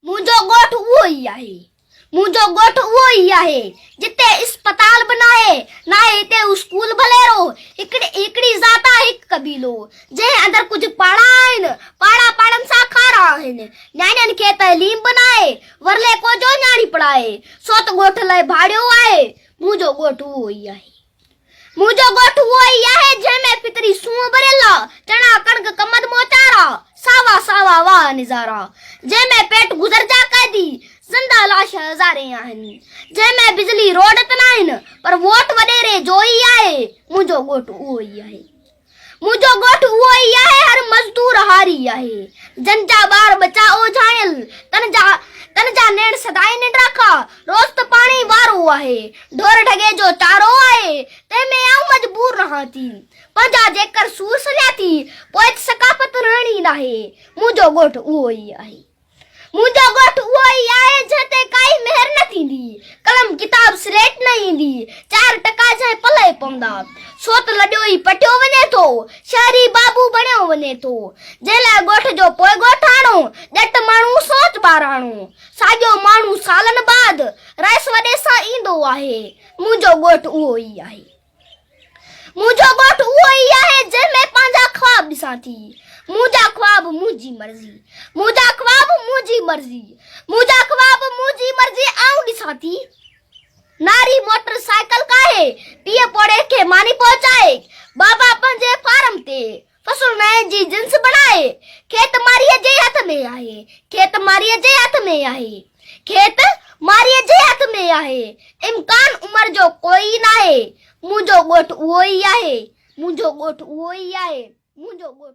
मुंहिंजो ॻोठ उहो ई आहे, मुंहिंजो ॻोठ उहो ई आहे जिते अस्पताल बनाए नाहे हिते स्कूल भलेरो, हिकिड़ी ज़ात आहे हिकु कबीलो जंहिं अंदरि कुझु पाड़ा आहिनि, पाड़ा पाड़नि सां खारा आहिनि, न्याणियुनि खे तइलीम बनाए वरले को जो न्याणी पढ़ाए, सो त ॻोठ लाइ भाड़ियो आहे। मुंहिंजो ॻोठ उहो ई आहे, मुंहिंजो ॻोठ उहो ई आहे जंहिंमें फितरी सूंहं भरियल चणा कणक कमद मोचारा सावा सावा वाह निज़ारा, जंहिंमें पेट गुज़र जा कैदी ज़िंदा लाश हज़ारे आहिनि, जंहिंमें बिजली रोड त न आहिनि पर वोट वॾेरे जो ई आहे। मुंहिंजो ॻोठ उहो ई आहे, मुंहिंजो ॻोठ उहो ई आहे हर मज़दूर हारी आहे, जन जा ॿार बचा ओझायल तन जा नेण सदाई निंड रखा, रोज़ त पाणी वारो आहे, ढोर ढगे जो चारो आहे, तंहिंमें आऊं मजबूर रहां थी, पंहिंजा जेकर सूर सॼा थी पोइ सकाफ़त रहणी नाहे। मुंहिंजो ॻोठ उहो ई आहे, मुंहिंजो ॻोठ उहो ई आहे जंहिं काई मेहर न थींदी, कलम किताब स्लेट न ईंदी, 4 टका जंहिं पले पवंदा, सो त लॾियो ई पटियो वञे थो, शहरी बाबू बणियो वञे थो, जंहिं लाइ ॻोठ जो पोइ ॻोठाणो, ॼट माण्हू सोच ॿाराणो, साॻियो माण्हू सालनि बाद रहिस वॾे सां ईंदो आहे। मुंहिंजो ॻोठ उहो ई आहे, मुंहिंजो ॻोठ उहो ई आहे जंहिंमें पंहिंजा ख्वाब ॾिसां थी, मुंहिंजा ख्वाब मुंहिंजी मर्ज़ी, मुंहिंजा ख्वाब मुंहिंजी मर्ज़ी, मुंहिंजा ख्वाब मुंहिंजी मर्ज़ी आऊं ॾिसां थी। नारी मोटरसाइकिल काहे, पीउ पोड़े खे मानी पहुचाए, बाबा पंहिंजे फार्म ते फसल नए जी जिन्स बनाए, खेत मारीअ जे हथ में आहे, खेत मारीअ जे हथ में आहे, खेत मारीअ जे हथ में आहे, इम्कान उमिरि जो कोई नाहे। मुंहिंजो ॻोठ उहो ई आहे, मुंहिंजो ॻोठ उहो ई आहे, मुंहिंजो ॻोठ